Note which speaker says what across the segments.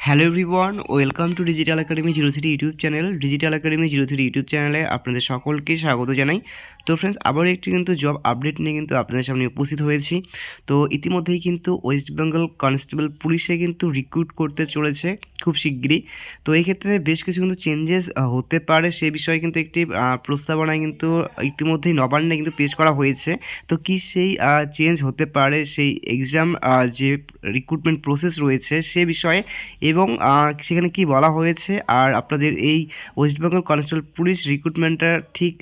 Speaker 1: Hello everyone, welcome to digital academy 03 YouTube channel. Digital academy 03 YouTube চ্যানেলে আপনাদের সকলকে স্বাগত জানাই। তো ফ্রেন্ডস, আবার একটি কিন্তু জব আপডেট নিয়ে কিন্তু আপনাদের সামনে উপস্থিত হয়েছি। তো ইতিমধ্যেই কিন্তু ওয়েস্ট বেঙ্গল কনস্টেবল পুলিশে কিন্তু রিক্রুট করতে চলেছে খুব শিগগিরই। তো এই ক্ষেত্রে বেশ কিছু কিন্তু চেঞ্জেস হতে পারে, সে বিষয়ে কিন্তু একটি প্রস্তাবনায় কিন্তু ইতিমধ্যেই নবান্নে কিন্তু পেশ করা হয়েছে। তো কি সেই চেঞ্জ হতে পারে, সেই এক্সাম যে রিক্রুটমেন্ট প্রসেস রয়েছে সে বিষয়ে, এবং সেখানে কি বলা হয়েছে, আর আপনাদের এই ওয়েস্ট বেঙ্গল কনস্টেবল পুলিশ রিক্রুটমেন্টটা ঠিক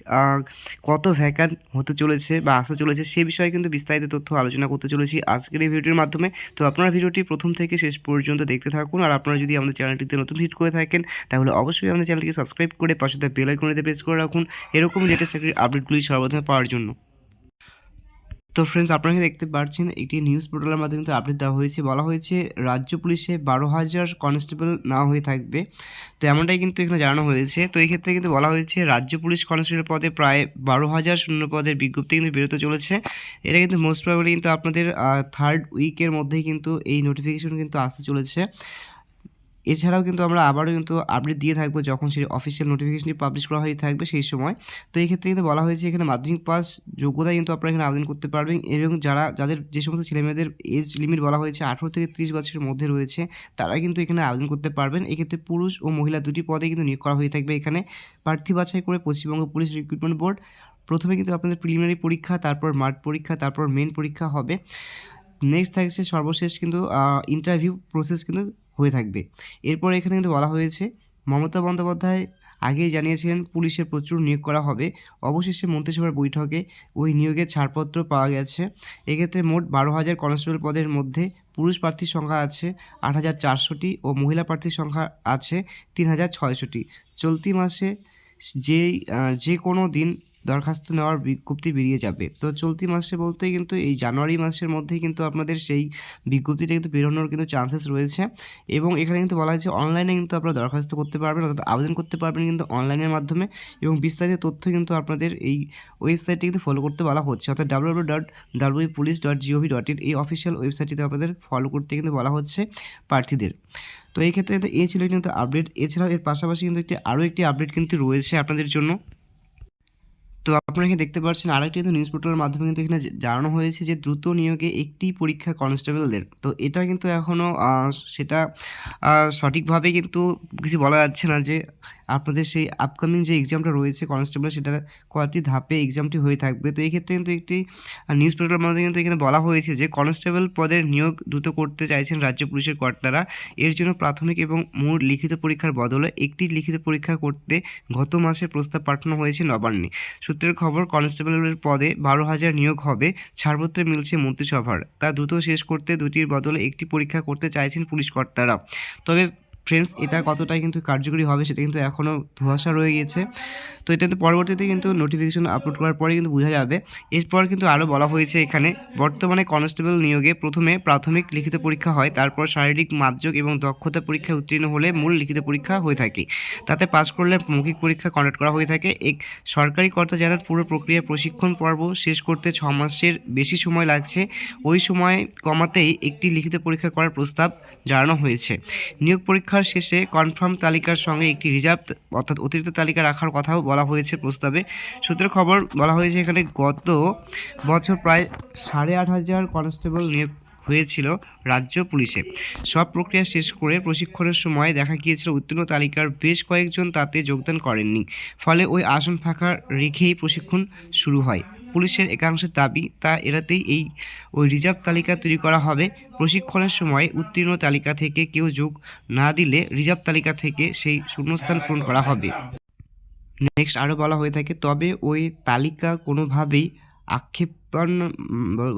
Speaker 1: কত ভ্যাকান্ট হতে চলেছে বা আসতে চলেছে সে বিষয়ে কিন্তু বিস্তারিত তথ্য আলোচনা করতে চলেছি আজকের এই ভিডিওটির মাধ্যমে। তো আপনারা ভিডিওটি প্রথম থেকে শেষ পর্যন্ত দেখতে থাকুন। আর আপনারা যদি আমাদের চ্যানেলটিতে নতুন ভিজিট করে থাকেন তাহলে অবশ্যই আমাদের চ্যানেলটিকে সাবস্ক্রাইব করে পাশে থাকা বেল আইকনটিতে প্রেস করে রাখুন এরকম লেটেস্ট চাকরির আপডেটগুলি সর্বপ্রথম পাওয়ার জন্য। তো ফ্রেন্ডস, আপনারা দেখতে পাচ্ছেন একটি নিউজ পোর্টালের মাধ্যমে কিন্তু আপডেট দেওয়া হয়েছে। বলা হয়েছে রাজ্য পুলিশে 12,000 কনস্টেবল নেওয়া হয়ে থাকবে। তো এমনটাই কিন্তু এখানে জানানো হয়েছে। তো এই ক্ষেত্রে কিন্তু বলা হয়েছে রাজ্য পুলিশ কনস্টেবল পদে প্রায় 12,000 শূন্য পদের বিজ্ঞপ্তি কিন্তু বেরোতে চলেছে। এটা কিন্তু মোস্ট প্রবাবলি কিন্তু আপনাদের থার্ড উইকের মধ্যেই কিন্তু এই নোটিফিকেশন কিন্তু আসতে চলেছে। এছাড়াও কিন্তু আমরা আবারও কিন্তু আপডেট দিয়ে থাকবো যখন সেই অফিসিয়াল নোটিফিকেশনটি পাবলিশ করা হয়ে থাকবে সেই সময়। তো এই ক্ষেত্রে কিন্তু বলা হয়েছে এখানে মাধ্যমিক পাস যোগ্যতা কিন্তু আপনারা এখানে আবেদন করতে পারবেন, এবং যাদের যে সমস্ত ছেলেমেয়েদের এজ লিমিট বলা হয়েছে 18 থেকে 30 বছরের মধ্যে রয়েছে তারা কিন্তু এখানে আবেদন করতে পারবেন। এক্ষেত্রে পুরুষ ও মহিলা দুটি পদে কিন্তু নিয়োগ করা হয়ে থাকবে। এখানে প্রার্থী বাছাই করে পশ্চিমবঙ্গ পুলিশ রিক্রুটমেন্ট বোর্ড প্রথমে কিন্তু আপনাদের প্রিলিমিনারি পরীক্ষা, তারপর মাঠ পরীক্ষা, তারপর মেন পরীক্ষা হবে। নেক্সট থাকছে সর্বশেষ কিন্তু ইন্টারভিউ প্রসেস কিন্তু হয়ে থাকবে। এরপর এখানে কিন্তু বলা হয়েছে মমতা বন্দ্যোপাধ্যায় আগেই জানিয়েছিলেন পুলিশের প্রচুর নিয়োগ করা হবে। অবশেষে মন্ত্রিসভার বৈঠকে ওই নিয়োগের ছাড়পত্র পাওয়া গেছে। এক্ষেত্রে মোট 12,000 কনস্টেবল পদের মধ্যে পুরুষ প্রার্থীর সংখ্যা আছে 8,400টি ও মহিলা প্রার্থীর সংখ্যা আছে 3,600টি। চলতি মাসে যে কোনো দিন দরখাস্ত নেওয়ার বিজ্ঞপ্তি বেরিয়ে যাবে। তো চলতি মাসে বলতে কিন্তু এই জানুয়ারি মাসের মধ্যেই কিন্তু আপনাদের সেই বিজ্ঞপ্তিটা কিন্তু বেরোনোর কিন্তু চান্সেস রয়েছে। এবং এখানে কিন্তু বলা হয়েছে অনলাইনে কিন্তু আপনারা দরখাস্ত করতে পারবেন, অর্থাৎ আবেদন করতে পারবেন কিন্তু অনলাইনের মাধ্যমে। এবং বিস্তারিত তথ্য কিন্তু আপনাদের এই ওয়েবসাইটটি কিন্তু ফলো করতে বলা হচ্ছে, অর্থাৎ www.wpolice.gov.in এই অফিসিয়াল ওয়েবসাইটটিতে আপনাদের ফলো করতে কিন্তু বলা হচ্ছে প্রার্থীদের। তো এই ক্ষেত্রে কিন্তু এই ছিল কিন্তু আপডেট। এছাড়াও এর পাশাপাশি কিন্তু আরও একটি আপডেট কিন্তু রয়েছে আপনাদের জন্য। তো আপনারা এখানে দেখতে পাচ্ছেন আরেকটি কিন্তু নিউজ পোর্টালের মাধ্যমে কিন্তু এখানে জানানো হয়েছে যে দ্রুত নিয়োগে একটি পরীক্ষা কনস্টেবলদের। তো এটা কিন্তু এখনও সেটা সঠিকভাবে কিন্তু কিছু বলা যাচ্ছে না যে আপনাদের সেই আপকামিং যে এক্সামটা রয়েছে কনস্টেবল সেটা কয়টি ধাপে এক্সামটি হয়ে থাকবে। তো এই ক্ষেত্রে কিন্তু একটি নিউজ পোর্টালের মাধ্যমে কিন্তু এখানে বলা হয়েছে যে কনস্টেবল পদের নিয়োগ দ্রুত করতে চাইছেন রাজ্য পুলিশের কর্তারা। এর জন্য প্রাথমিক এবং মূল লিখিত পরীক্ষার বদলে একটি লিখিত পরীক্ষা করতে গত মাসে প্রস্তাব পাঠানো হয়েছে নবান্নে। সূত্রের খবর, কনস্টেবলের পদে 12,000 নিয়োগ হবে। ছাড়পত্রে মিলছে মন্ত্রিসভার, তা দ্রুত শেষ করতে দুটির বদলে একটি পরীক্ষা করতে চাইছেন পুলিশ কর্তারা। তবে ফ্রেন্ডস, এটা কতটাই কিন্তু কার্যকরী হবে সেটা কিন্তু এখনও ধোঁয়াশা রয়ে গিয়েছে। তো এটা কিন্তু পরবর্তীতে কিন্তু নোটিফিকেশন আপলোড করার পরে কিন্তু বোঝা যাবে। এরপর কিন্তু আরও বলা হয়েছে এখানে বর্তমানে কনস্টেবল নিয়োগে প্রথমে প্রাথমিক লিখিত পরীক্ষা হয়, তারপর শারীরিক মাপযোগ এবং দক্ষতা পরীক্ষায় উত্তীর্ণ হলে মূল লিখিত পরীক্ষা হয়ে থাকে। তাতে পাস করলে মৌখিক পরীক্ষা কন্ডাক্ট করা হয়ে থাকে। এক সরকারি কর্তা জানান পুরো প্রক্রিয়া প্রশিক্ষণ পর্ব শেষ করতে 6 মাসের বেশি সময় লাগছে। ওই সময় কমাতেই একটি লিখিত পরীক্ষা করার প্রস্তাব জানানো হয়েছে। নিয়োগ পরীক্ষার শেষে কনফার্ম তালিকার সঙ্গে একটি রিজার্ভ অর্থাৎ অতিরিক্ত তালিকা রাখার কথাও বলা হয়েছে প্রস্তাবে। সূত্রের খবর, বলা হয়েছে এখানে গত বছর প্রায় 8,500 কনস্টেবল নিয়োগ হয়েছিল রাজ্য পুলিশে। সব প্রক্রিয়া শেষ করে প্রশিক্ষণের সময় দেখা গিয়েছিল উত্তীর্ণ তালিকার বেশ কয়েকজন তাতে যোগদান করেননি। ফলে ওই আসন ফাঁকা রেখেই প্রশিক্ষণ শুরু হয়। পুলিশের একাংশের দাবি তা এড়াতেই ওই রিজার্ভ তালিকা তৈরি করা হবে। প্রশিক্ষণের সময় উত্তীর্ণ তালিকা থেকে কেউ যোগ না দিলে রিজার্ভ তালিকা থেকে সেই শূন্যস্থান পূরণ করা হবে। নেক্সট আরও বলা হয়ে থাকে, তবে ওই তালিকা কোনোভাবেই আক্ষেপণ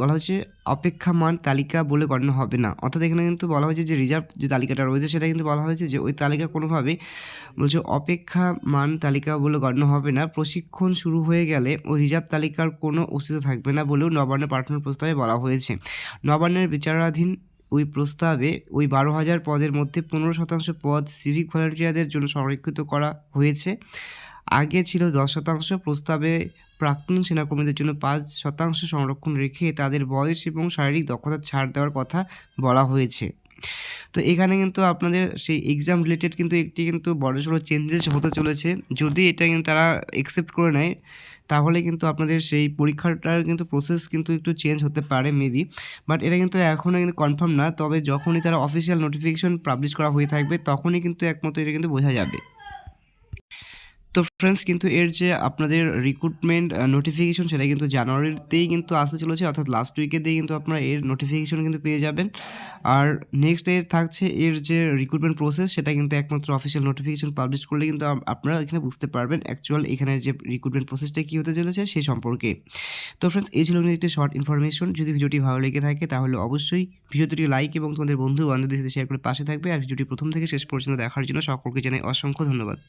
Speaker 1: বলা হচ্ছে অপেক্ষামান তালিকা বলে গণ্য হবে না। অর্থাৎ এখানে কিন্তু বলা হয়েছে যে রিজার্ভ যে তালিকাটা রয়েছে সেটা কিন্তু বলা হয়েছে যে ওই তালিকা কোনোভাবেই বলছে অপেক্ষামান তালিকা বলে গণ্য হবে না। প্রশিক্ষণ শুরু হয়ে গেলে ওই রিজার্ভ তালিকার কোনো অস্তিত্ব থাকবে না বলেও নবান্নে পাঠানোর প্রস্তাবে বলা হয়েছে। নবান্নের বিচারাধীন ওই প্রস্তাবে ওই 12,000 পদের মধ্যে 15% পদ সিভিক ভলান্টিয়ারদের জন্য সংরক্ষিত করা হয়েছে। আগে ছিল 10%। প্রস্তাবে প্রাক্তন সেনাকর্মীদের জন্য 5% সংরক্ষণ রেখে তাদের বয়স এবং শারীরিক দক্ষতা ছাড় দেওয়ার কথা বলা হয়েছে। তো এখানে কিন্তু আপনাদের সেই এক্সাম রিলেটেড কিন্তু একটি কিন্তু বড়সড় চেঞ্জেস হতে চলেছে। যদি এটা কিন্তু তারা অ্যাকসেপ্ট করে নেয়, তাহলে কিন্তু আপনাদের সেই পরীক্ষাটার কিন্তু প্রসেস কিন্তু একটু চেঞ্জ হতে পারে মেবি। বাট এটা কিন্তু এখনও কিন্তু কনফার্ম না। তবে যখনই তারা অফিসিয়াল নোটিফিকেশন পাবলিশ করা হয়ে থাকবে, তখনই কিন্তু একমাত্র এটা কিন্তু বোঝা যাবে। তো ফ্রেন্ডস, কিন্তু এর যে আপনাদের রিক্রুটমেন্ট নোটিফিকেশন, সেটা কিন্তু জানুয়ারিতেই কিন্তু আসতে চলেছে, অর্থাৎ লাস্ট উইকের দিয়ে কিন্তু আপনারা এর নোটিফিকেশন কিন্তু পেয়ে যাবেন। আর নেক্সট এর থাকছে এর যে রিক্রুটমেন্ট প্রসেস, সেটা কিন্তু একমাত্র অফিসিয়াল নোটিফিকেশন পাবলিশ করলে কিন্তু আপনারা এখানে বুঝতে পারবেন অ্যাকচুয়াল এখানে যে রিক্রুটমেন্ট প্রসেসটা কী হতে চলেছে সেই সম্পর্কে। তো ফ্রেন্ডস, এই ছিল কিন্তু একটি শর্ট ইনফরমেশন। যদি ভিডিওটি ভালো লেগে থাকে তাহলে অবশ্যই ভিডিওটি লাইক এবং তোমাদের বন্ধু বান্ধবদের সাথে শেয়ার করে পাশে থাকবে। আর ভিডিওটি প্রথম থেকে শেষ পর্যন্ত দেখার জন্য সকলকে জানাই অসংখ্য ধন্যবাদ।